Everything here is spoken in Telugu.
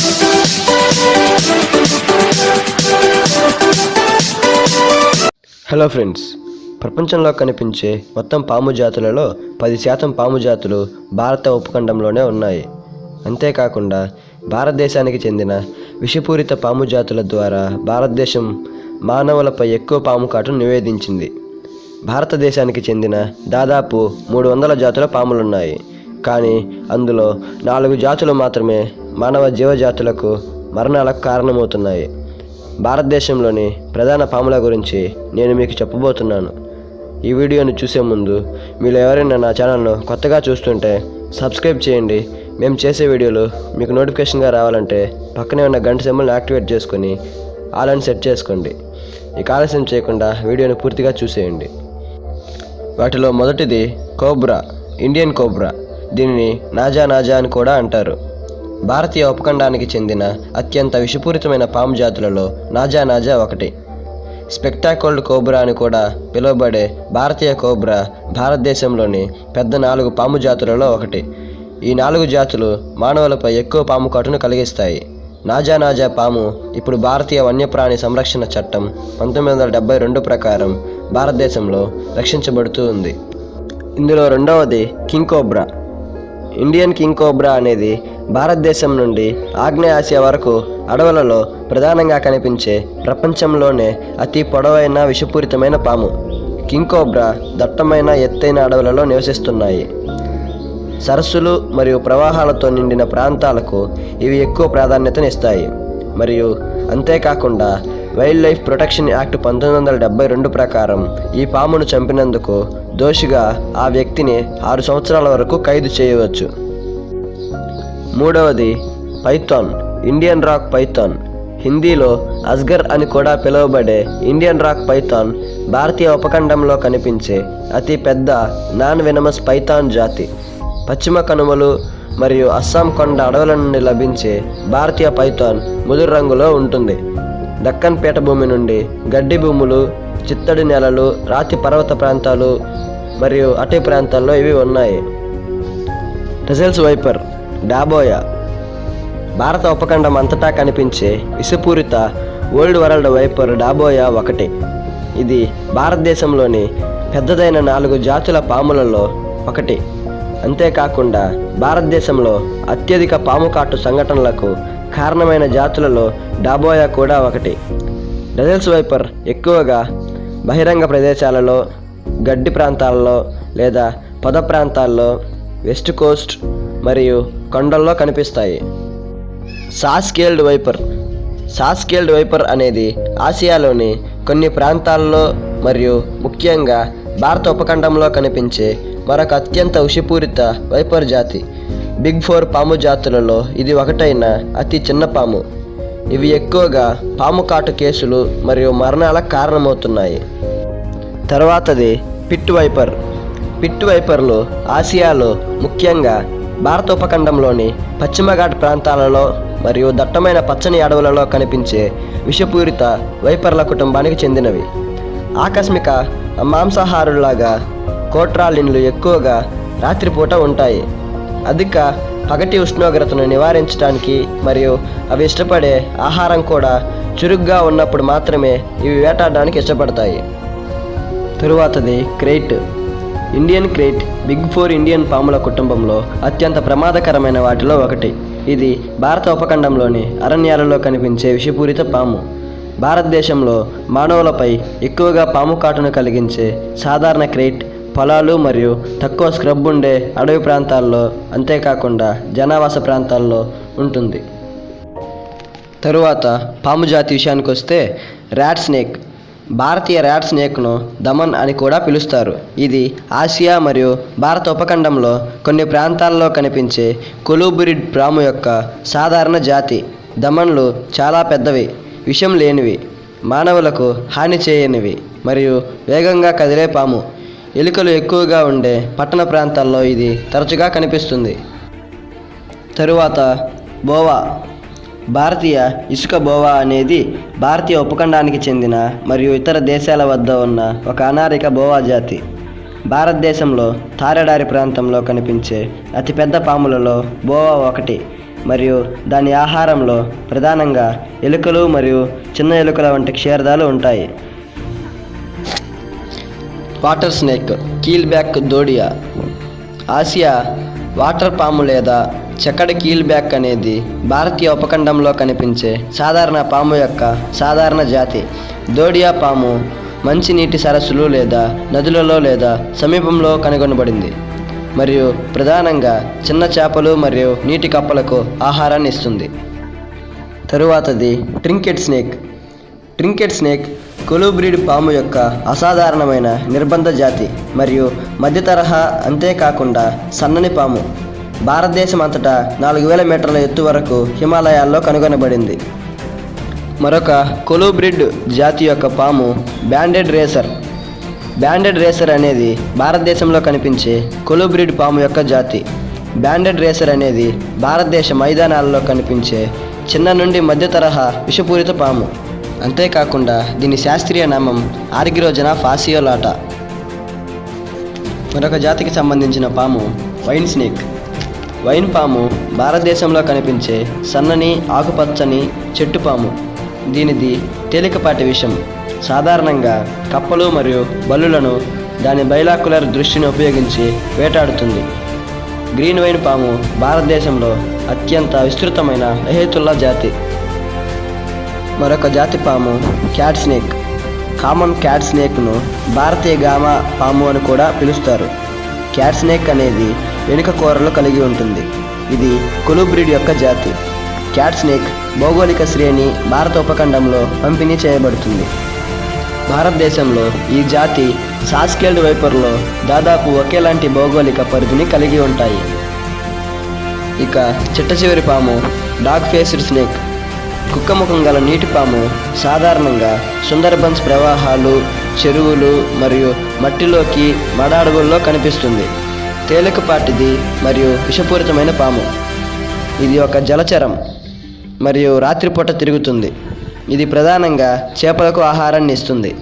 హలో ఫ్రెండ్స్, ప్రపంచంలో కనిపించే మొత్తం పాము జాతులలో 10% పాము జాతులు భారత ఉపఖండంలోనే ఉన్నాయి. అంతేకాకుండా భారతదేశానికి చెందిన విషపూరిత పాము జాతుల ద్వారా భారతదేశం మానవులపై ఎక్కువ పాము కాటును నివేదించింది. భారతదేశానికి చెందిన దాదాపు 300 జాతుల పాములున్నాయి. కానీ అందులో 4 జాతులు మాత్రమే మానవ జీవజాతులకు మరణాలకు కారణమవుతున్నాయి. భారతదేశంలోని ప్రధాన పాముల గురించి నేను మీకు చెప్పబోతున్నాను. ఈ వీడియోని చూసే ముందు మీరు ఎవరైనా నా ఛానల్ను కొత్తగా చూస్తుంటే సబ్స్క్రైబ్ చేయండి. మేము చేసే వీడియోలు మీకు నోటిఫికేషన్గా రావాలంటే పక్కనే ఉన్న గంట సింబల్ని యాక్టివేట్ చేసుకొని ఆల్ అని సెట్ చేసుకోండి. ఇక ఆలస్యం చేయకుండా వీడియోని పూర్తిగా చూసేయండి. వాటిలో మొదటిది కోబ్రా, ఇండియన్ కోబ్రా. దీనిని నాజా అని కూడా అంటారు. భారతీయ ఉపఖండానికి చెందిన అత్యంత విషపూరితమైన పాము జాతులలో నాజా ఒకటి. స్పెక్టాక్యులర్ కోబ్రా అని కూడా పిలువబడే భారతీయ కోబ్రా భారతదేశంలోని పెద్ద 4 పాము జాతులలో ఒకటి. ఈ 4 జాతులు మానవులపై ఎక్కువ పాము కాటును కలిగిస్తాయి. నాజా పాము ఇప్పుడు భారతీయ వన్యప్రాణి సంరక్షణ చట్టం 1972 ప్రకారం భారతదేశంలో రక్షించబడుతూ ఉంది. ఇందులో రెండవది king cobra. Indian king cobra అనేది భారతదేశం నుండి ఆగ్నేయ ఆసియా వరకు అడవులలో ప్రధానంగా కనిపించే ప్రపంచంలోనే అతి పొడవైన విషపూరితమైన పాము. కింగ్ కోబ్రా దట్టమైన ఎత్తైన అడవులలో నివసిస్తున్నాయి. సరస్సులు మరియు ప్రవాహాలతో నిండిన ప్రాంతాలకు ఇవి ఎక్కువ ప్రాధాన్యతనిస్తాయి. మరియు అంతేకాకుండా వైల్డ్ లైఫ్ ప్రొటెక్షన్ యాక్ట్ 1972 ప్రకారం ఈ పామును చంపినందుకు దోషిగా ఆ వ్యక్తిని 6 సంవత్సరాల వరకు ఖైదు చేయవచ్చు. మూడవది పైథాన్, ఇండియన్ రాక్ పైథాన్. హిందీలో అస్గర్ అని కూడా పిలువబడే ఇండియన్ రాక్ పైథాన్ భారతీయ ఉపఖండంలో కనిపించే అతి పెద్ద నాన్ వెనమస్ పైథాన్ జాతి. పశ్చిమ కనుమలు మరియు అస్సాం కొండ అడవుల నుండి లభించే భారతీయ పైథాన్ ముదురు రంగులో ఉంటుంది. దక్కన్ పీఠభూమి నుండి గడ్డి భూములు, చిత్తడి నేలలు, రాతి పర్వత ప్రాంతాలు మరియు అటవీ ప్రాంతాల్లో ఇవి ఉన్నాయి. టెజెల్స్ వైపర్, డాబోయా. భారత ఉపఖండం అంతటా కనిపించే విషపూరిత ఓల్డ్ వరల్డ్ వైపర్ డాబోయా ఒకటి. ఇది భారతదేశంలోని పెద్దదైన 4 జాతుల పాములలో ఒకటి. అంతేకాకుండా భారతదేశంలో అత్యధిక పాము కాటు సంఘటనలకు కారణమైన జాతులలో డాబోయా కూడా ఒకటి. టెజెల్స్ వైపర్ ఎక్కువగా బహిరంగ ప్రదేశాలలో, గడ్డి ప్రాంతాలలో లేదా పొద ప్రాంతాల్లో, వెస్ట్ కోస్ట్ మరియు కొండల్లో కనిపిస్తాయి. సాస్కేల్డ్ వైపర్ అనేది ఆసియాలోని కొన్ని ప్రాంతాల్లో మరియు ముఖ్యంగా భారత ఉపఖండంలో కనిపించే మరొక అత్యంత విషపూరిత వైపర్ జాతి. బిగ్ 4 పాము జాతులలో ఇది ఒకటైన అతి చిన్న పాము. ఇవి ఎక్కువగా పాము కాటు కేసులు మరియు మరణాలకు కారణమవుతున్నాయి. తర్వాతది పిట్ వైపర్లు ఆసియాలో ముఖ్యంగా భారత ఉపఖండంలోని పశ్చిమ ఘాట్ ప్రాంతాలలో మరియు దట్టమైన పచ్చని అడవులలో కనిపించే విషపూరిత వైపర్ల కుటుంబానికి చెందినవి. ఆకస్మిక మాంసాహారులాగా కోట్రాలిన్లు ఎక్కువగా రాత్రిపూట ఉంటాయి. అధిక పగటి ఉష్ణోగ్రతను నివారించడానికి మరియు అవి ఇష్టపడే ఆహారం కూడా చురుగ్గా ఉన్నప్పుడు మాత్రమే ఇవి వేటాడడానికి ఇష్టపడతాయి. తరువాతది క్రెయిట్. ఇండియన్ క్రెయిట్ బిగ్ 4 ఇండియన్ పాముల కుటుంబంలో అత్యంత ప్రమాదకరమైన వాటిలో ఒకటి. ఇది భారత ఉపఖండంలోని అరణ్యాలలో కనిపించే విషపూరిత పాము. భారతదేశంలో మానవులపై ఎక్కువగా పాము కాటును కలిగించే సాధారణ క్రెయిట్ పొలాలు మరియు తక్కువ స్క్రబ్ ఉండే అడవి ప్రాంతాల్లో, అంతేకాకుండా జనావాస ప్రాంతాల్లో ఉంటుంది. తరువాత పాము జాతి విషయానికి వస్తే ర్యాట్ స్నేక్. భారతీయ ర్యాట్ స్నేక్ను దమన్ అని కూడా పిలుస్తారు. ఇది ఆసియా మరియు భారత ఉపఖండంలో కొన్ని ప్రాంతాల్లో కనిపించే కొలూబురిడ్ పాము యొక్క సాధారణ జాతి. దమన్లు చాలా పెద్దవి, విషం లేనివి, మానవులకు హాని చేయనివి మరియు వేగంగా కదిలే పాము. ఎలుకలు ఎక్కువగా ఉండే పట్టణ ప్రాంతాల్లో ఇది తరచుగా కనిపిస్తుంది. తరువాత బోవా. భారతీయ ఇసుక బోవా అనేది భారతీయ ఉపఖండానికి చెందిన మరియు ఇతర దేశాల వద్ద ఉన్న ఒక అనారిక బోవా జాతి. భారతదేశంలో తారెడారి ప్రాంతంలో కనిపించే అతిపెద్ద పాములలో బోవా ఒకటి. మరియు దాని ఆహారంలో ప్రధానంగా ఎలుకలు మరియు చిన్న ఎలుకల వంటి క్షీరదాలు ఉంటాయి. వాటర్ స్నేక్ కీల్ బ్యాక్ దోడియా. ఆసియా వాటర్ పాము లేదా చెక్కడి కీల్ బ్యాక్ అనేది భారతీయ ఉపఖండంలో కనిపించే సాధారణ పాము యొక్క సాధారణ జాతి. దోడియా పాము మంచినీటి సరస్సులు లేదా నదులలో లేదా సమీపంలో కనుగొనబడింది మరియు ప్రధానంగా చిన్న చేపలు మరియు నీటి కప్పలకు ఆహారాన్ని ఇస్తుంది. తరువాతది ట్రింకెట్ స్నేక్. ట్రింకెట్ స్నేక్ కొలూబ్రిడ్ పాము యొక్క అసాధారణమైన నిర్బంధ జాతి మరియు మధ్య తరహా అంతేకాకుండా సన్నని పాము. భారతదేశం అంతటా 4000 మీటర్ల ఎత్తు వరకు హిమాలయాల్లో కనుగొనబడింది. మరొక కొలూబ్రిడ్ జాతి యొక్క పాము బ్యాండెడ్ రేసర్. బ్యాండెడ్ రేసర్ అనేది భారతదేశంలో కనిపించే కొలూబ్రిడ్ పాము యొక్క జాతి. బ్యాండెడ్ రేసర్ అనేది భారతదేశ మైదానాలలో కనిపించే చిన్న నుండి మధ్య తరహా విషపూరిత పాము. అంతేకాకుండా దీని శాస్త్రీయ నామం ఆర్గిరోజనా ఫాసియోలాటా. మరొక జాతికి సంబంధించిన పాము వైన్ స్నేక్. వైన్ పాము భారతదేశంలో కనిపించే సన్నని ఆకుపచ్చని చెట్టు పాము. దీనిది తేలికపాటి విషం. సాధారణంగా కప్పలు మరియు బల్లులను దాని బైలాకులర్ దృష్టిని ఉపయోగించి వేటాడుతుంది. గ్రీన్ వైన్ పాము భారతదేశంలో అత్యంత విస్తృతమైన లహేతుల్లా జాతి. మరొక జాతి పాము క్యాట్ స్నేక్. కామన్ క్యాట్ స్నేక్ను భారతీయ గామా పాము అని కూడా పిలుస్తారు. క్యాట్ స్నేక్ అనేది వెనుక కూరలు కలిగి ఉంటుంది. ఇది కొలూబ్రిడ్ యొక్క జాతి. క్యాట్ స్నేక్ భౌగోళిక శ్రేణి భారత ఉపఖండంలో పంపిణీ చేయబడుతుంది. భారతదేశంలో ఈ జాతి సాస్కేల్డ్ వైపర్లో దాదాపు ఒకేలాంటి భౌగోళిక పరిధిని కలిగి ఉంటాయి. ఇక చిట్ట చివరి పాము డాగ్ ఫేస్డ్ స్నేక్. కుక్కముఖం గల నీటి పాము సాధారణంగా సుందర్బన్స్ ప్రవాహాలు, చెరువులు మరియు మట్టిలోకి మడ అడవుల్లో కనిపిస్తుంది. తేలికపాటిది మరియు విషపూరితమైన పాము. ఇది ఒక జలచరం మరియు రాత్రిపూట తిరుగుతుంది. ఇది ప్రధానంగా చేపలకు ఆహారాన్ని ఇస్తుంది.